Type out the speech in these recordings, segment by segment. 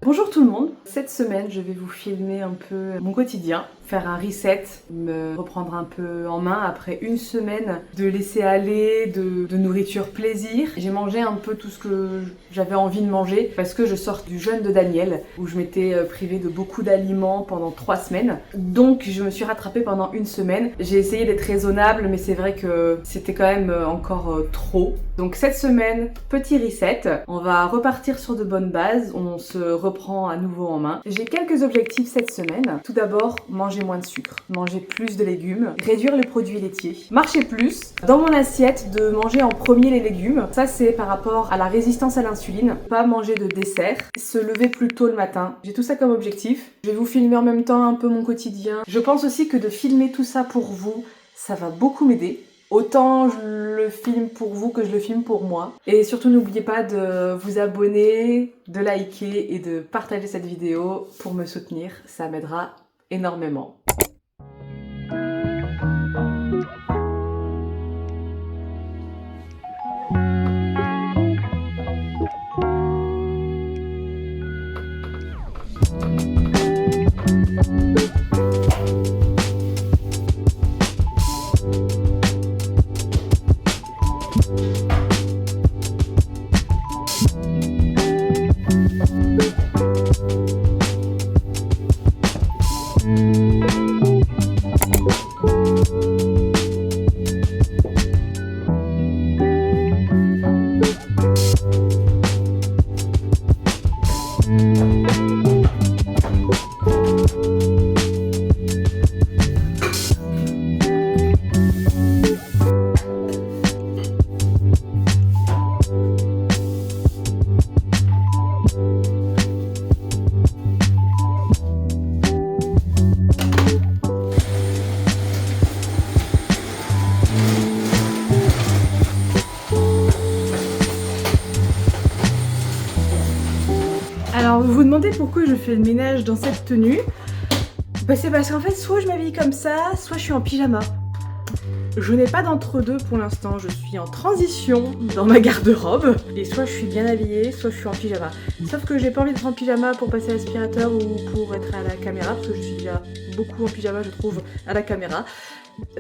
Bonjour tout le monde, cette semaine je vais vous filmer un peu mon quotidien, faire un reset, me reprendre un peu en main après une semaine de laisser aller, de nourriture plaisir. J'ai mangé un peu tout ce que j'avais envie de manger parce que je sors du jeûne de Daniel où je m'étais privée de beaucoup d'aliments pendant 3 semaines. Donc je me suis rattrapée pendant une semaine. J'ai essayé d'être raisonnable mais c'est vrai que c'était quand même encore trop. Donc cette semaine, petit reset, on va repartir sur de bonnes bases, on se reprend à nouveau en main. J'ai quelques objectifs cette semaine. Tout d'abord, manger moins de sucre, manger plus de légumes, réduire les produits laitiers, marcher plus. Dans mon assiette, de manger en premier les légumes. Ça c'est par rapport à la résistance à l'insuline. Pas manger de dessert, se lever plus tôt le matin. J'ai tout ça comme objectif. Je vais vous filmer en même temps un peu mon quotidien. Je pense aussi que de filmer tout ça pour vous, ça va beaucoup m'aider. Autant je le filme pour vous que je le filme pour moi. Et surtout n'oubliez pas de vous abonner, de liker et de partager cette vidéo pour me soutenir. Ça m'aidera énormément. Alors vous vous demandez pourquoi je fais le ménage dans cette tenue. Bah, c'est parce qu'en fait soit je m'habille comme ça, soit je suis en pyjama. Je n'ai pas d'entre-deux pour l'instant, je suis en transition dans ma garde-robe. Et soit je suis bien habillée, soit je suis en pyjama. Sauf que j'ai pas envie d'être en pyjama pour passer à l'aspirateur ou pour être à la caméra, parce que je suis déjà beaucoup en pyjama je trouve à la caméra.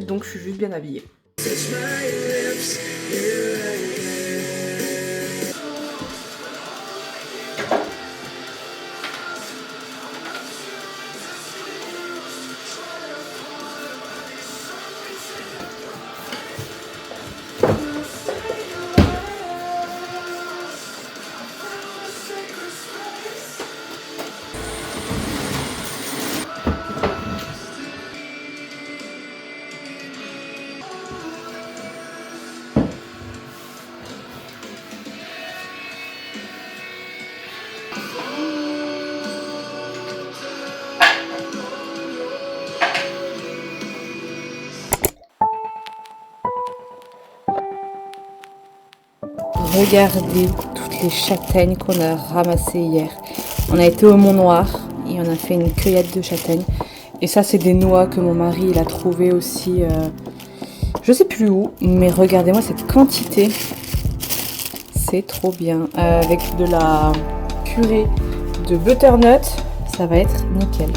Donc je suis juste bien habillée. Regardez toutes les châtaignes qu'on a ramassées hier. On a été au Mont Noir et on a fait une cueillette de châtaignes. Et ça, c'est des noix que mon mari il a trouvé aussi, je sais plus où. Mais regardez-moi cette quantité. C'est trop bien. Avec de la purée de butternut, ça va être nickel.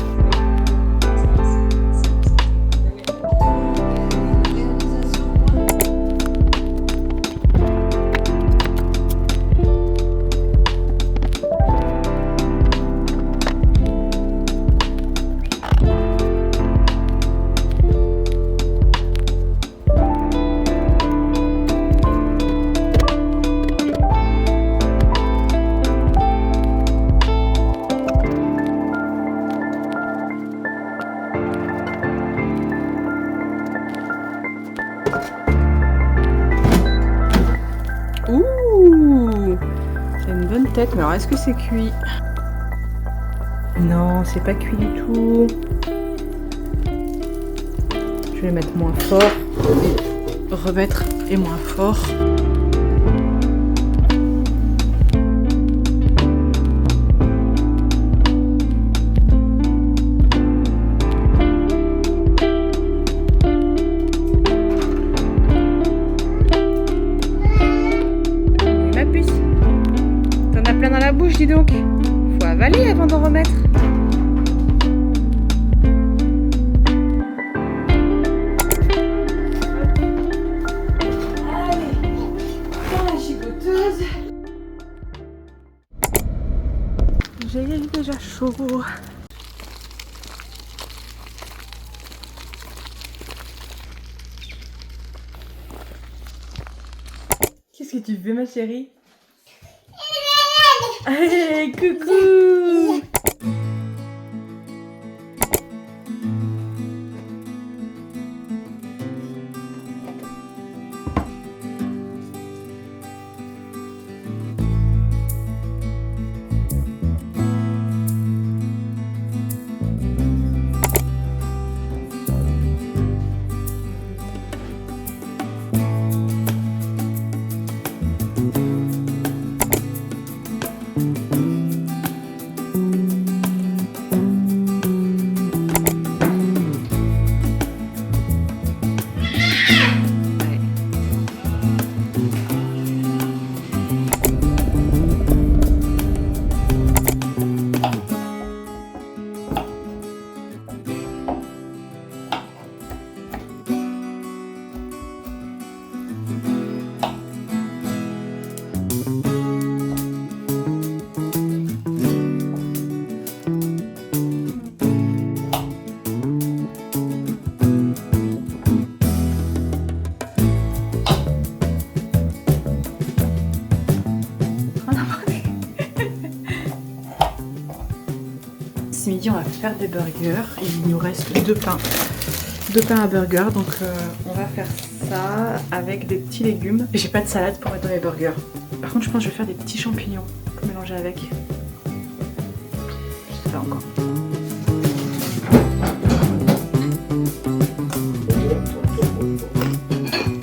Tête, mais alors est-ce que c'est cuit? Non, c'est pas cuit du tout. Je vais mettre moins fort et remettre et moins fort. Ma puce, t'en as plein dans la bouche, dis donc. Faut avaler avant d'en remettre. Allez, dans la gigoteuse. J'ai déjà chaud. Qu'est-ce que tu fais, ma chérie? Allez, coucou! Ce midi on va faire des burgers, il nous reste deux pains à burger, donc on va faire ça avec des petits légumes. J'ai pas de salade pour mettre dans mes burgers. Par contre je pense que je vais faire des petits champignons pour mélanger avec. Je sais pas encore.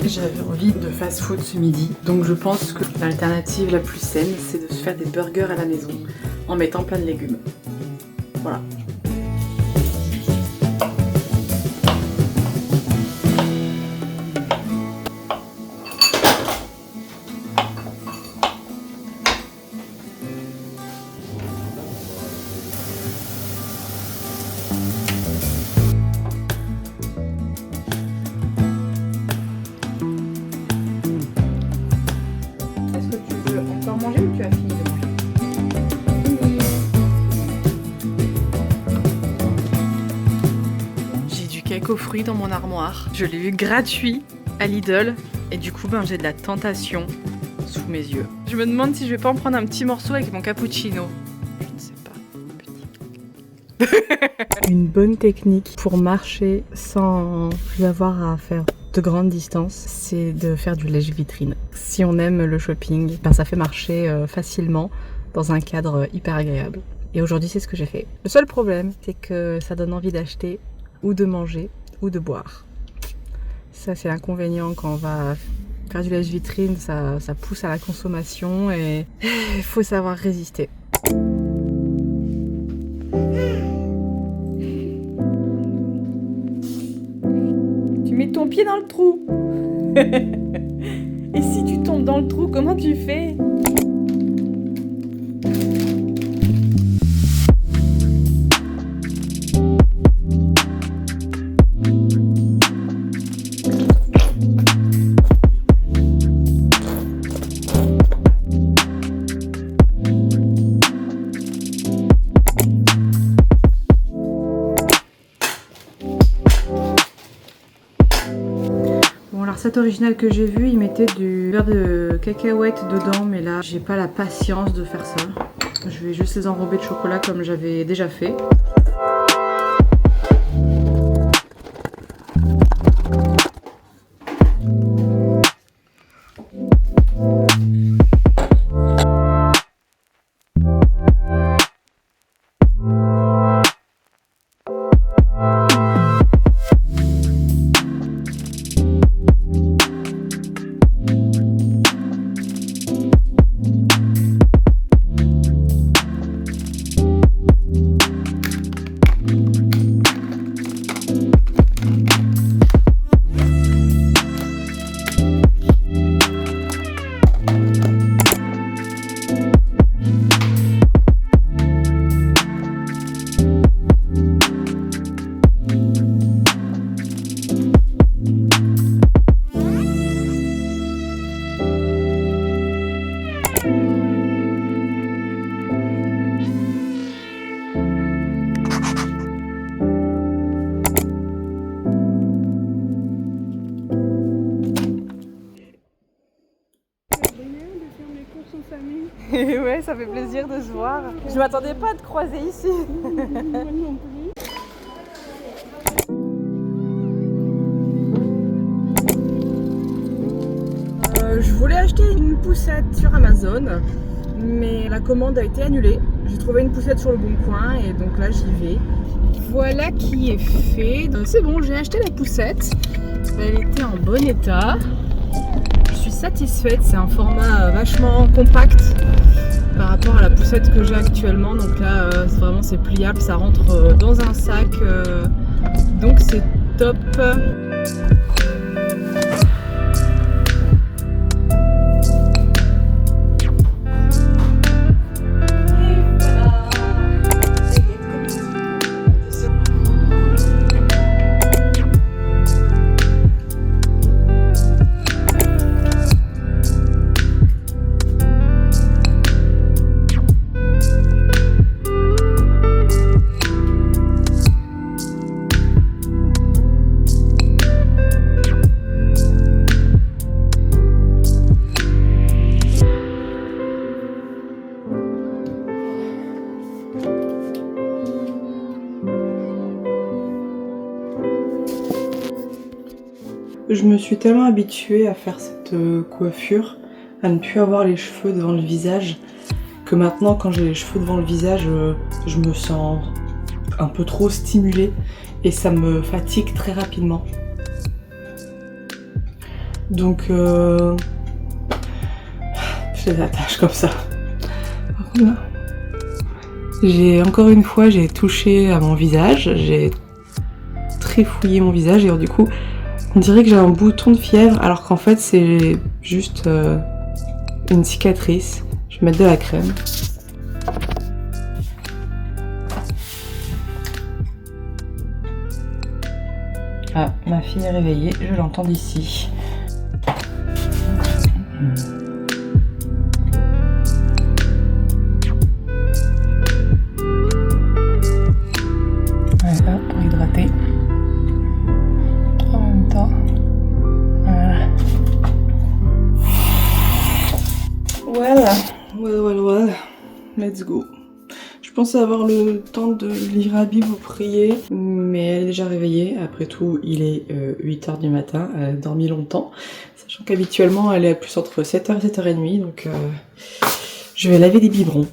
J'avais envie de fast food ce midi, donc je pense que l'alternative la plus saine c'est de se faire des burgers à la maison en mettant plein de légumes. Voilà. Est-ce que tu veux encore manger ou tu as fini de manger? Cake aux fruits dans mon armoire. Je l'ai eu gratuit à Lidl et du coup j'ai de la tentation sous mes yeux. Je me demande si je vais pas en prendre un petit morceau avec mon cappuccino. Je ne sais pas. Une bonne technique pour marcher sans avoir à faire de grandes distances, c'est de faire du lèche-vitrine. Si on aime le shopping, ça fait marcher facilement dans un cadre hyper agréable. Et aujourd'hui c'est ce que j'ai fait. Le seul problème c'est que ça donne envie d'acheter ou de manger ou de boire. Ça c'est l'inconvénient quand on va faire du lèche-vitrine, ça pousse à la consommation et il faut savoir résister. Tu mets ton pied dans le trou. Et si tu tombes dans le trou, comment tu fais ? La recette originale que j'ai vue, il mettait du beurre de cacahuètes dedans, mais là j'ai pas la patience de faire ça. Je vais juste les enrober de chocolat comme j'avais déjà fait. ça fait plaisir de se voir. Je m'attendais pas à te croiser ici. Je voulais acheter une poussette sur Amazon, mais la commande a été annulée. J'ai trouvé une poussette sur le bon coin et donc là j'y vais. Voilà qui est fait. C'est bon, j'ai acheté la poussette. Elle était en bon état. Je suis satisfaite, c'est un format vachement compact par rapport à la poussette que j'ai actuellement. Donc là, vraiment c'est pliable, ça rentre dans un sac. Donc c'est top. Je me suis tellement habituée à faire cette coiffure, à ne plus avoir les cheveux devant le visage, que maintenant quand j'ai les cheveux devant le visage, je me sens un peu trop stimulée et ça me fatigue très rapidement. Donc je les attache comme ça. Voilà. Encore une fois, j'ai touché à mon visage, j'ai trifouillé mon visage et du coup on dirait que j'ai un bouton de fièvre alors qu'en fait c'est juste une cicatrice. Je vais mettre de la crème. Ah, ma fille est réveillée, je l'entends d'ici. Voilà, pour hydrater. En même temps. Voilà. Voilà. Let's go. Je pensais avoir le temps de lire Abby ou prier, mais elle est déjà réveillée. Après tout, il est 8h du matin, elle a dormi longtemps, sachant qu'habituellement elle est à plus entre 7h et 7h30, donc je vais laver des biberons.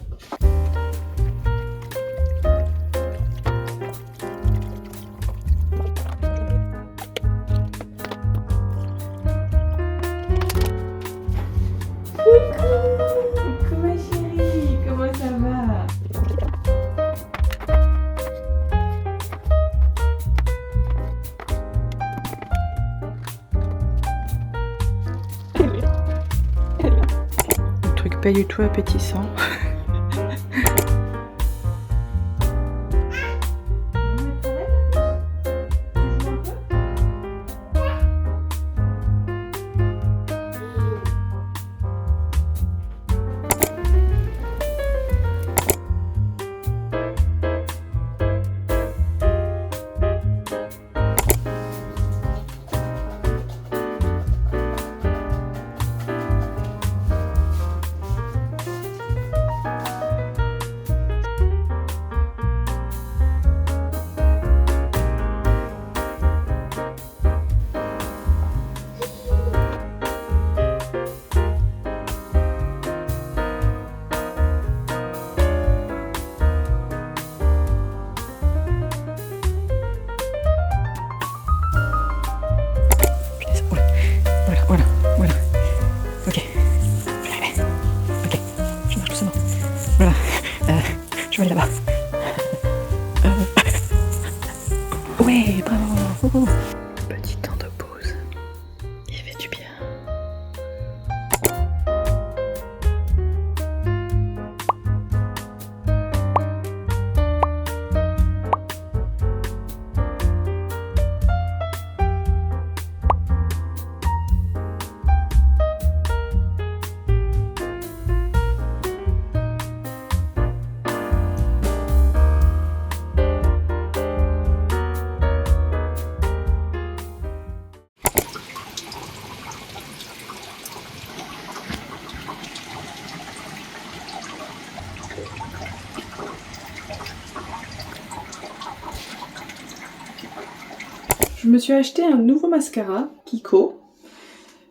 Coucou ma chérie, comment ça va? Le truc pas du tout appétissant. Voilà. Ok. Ok. Je marche doucement. Voilà. Je vais aller là-bas. Ouais, bravo. Petit temps de pause. Il fait du bien. Je me suis acheté un nouveau mascara, Kiko.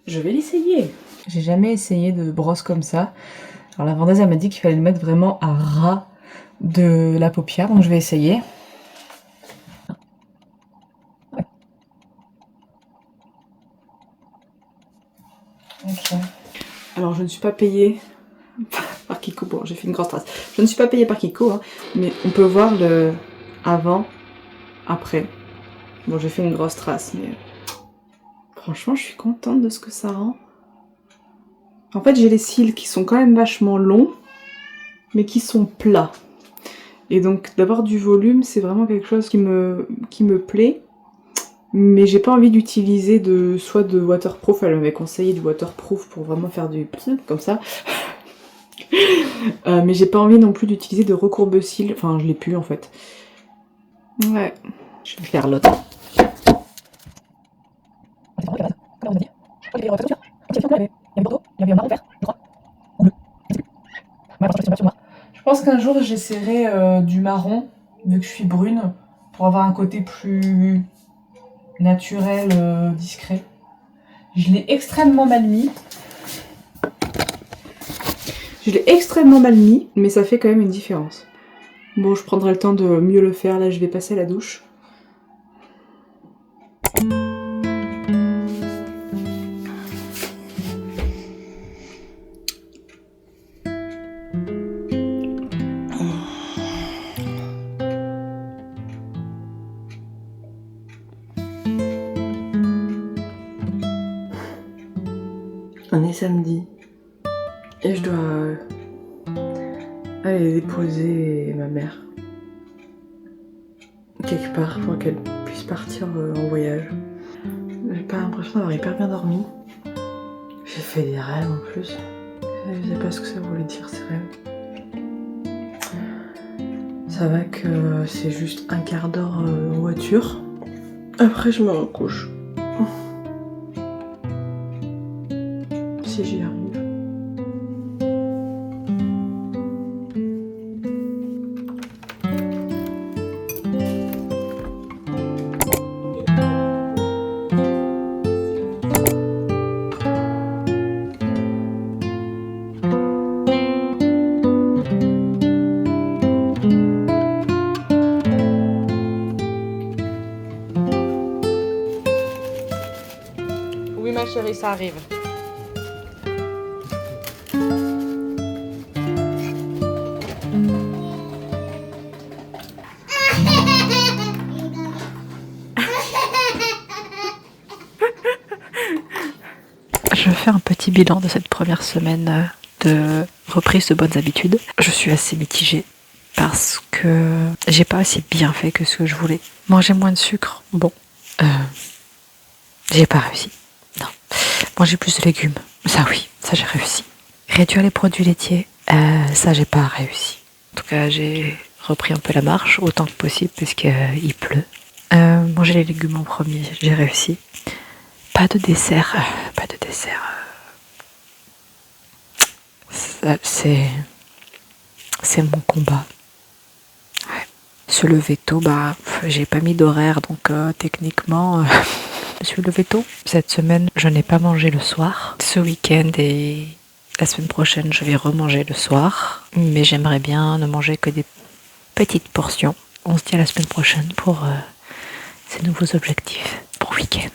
Je vais l'essayer. J'ai jamais essayé de brosse comme ça. Alors la vendeuse elle m'a dit qu'il fallait le mettre vraiment à ras de la paupière, donc je vais essayer. Ok. Alors je ne suis pas payée par Kiko. Bon, j'ai fait une grosse trace. Je ne suis pas payée par Kiko, hein, mais on peut voir le avant, après. Bon, j'ai fait une grosse trace, mais franchement, je suis contente de ce que ça rend. En fait, j'ai les cils qui sont quand même vachement longs, mais qui sont plats. Et donc, d'avoir du volume, c'est vraiment quelque chose qui me plaît. Mais j'ai pas envie d'utiliser soit de waterproof. Elle m'avait conseillé du waterproof pour vraiment faire du comme ça. Mais j'ai pas envie non plus d'utiliser de recourbe-cils. Enfin, je l'ai plus en fait. Ouais. Je vais faire l'autre. Je pense qu'un jour j'essaierai du marron, vu que je suis brune, pour avoir un côté plus naturel, discret. Je l'ai extrêmement mal mis. Mais ça fait quand même une différence. Bon, je prendrai le temps de mieux le faire. Là, je vais passer à la douche. On est samedi et je dois aller déposer ma mère quelque part pour qu'elle puisse partir en voyage. J'ai pas l'impression d'avoir hyper bien dormi. J'ai fait des rêves en plus. Je sais pas ce que ça voulait dire ces rêves. Ça va que c'est juste un quart d'heure en voiture. Après je me recouche. Si j'y arrive. Oui ma chérie, ça arrive. Je fais un petit bilan de cette première semaine de reprise de bonnes habitudes. Je suis assez mitigée parce que j'ai pas assez bien fait que ce que je voulais. Manger moins de sucre, bon, j'ai pas réussi. Non. Manger plus de légumes, ça oui, ça j'ai réussi. Réduire les produits laitiers, ça j'ai pas réussi. En tout cas, j'ai repris un peu la marche autant que possible puisqu'il pleut. Manger les légumes en premier, j'ai réussi. Pas de dessert, pas de dessert. C'est mon combat. Ouais. Se lever tôt, bah j'ai pas mis d'horaire donc techniquement je suis levée tôt. Cette semaine, je n'ai pas mangé le soir. Ce week-end et la semaine prochaine, je vais remanger le soir, mais j'aimerais bien ne manger que des petites portions. On se dit à la semaine prochaine pour ces nouveaux objectifs. Bon week-end.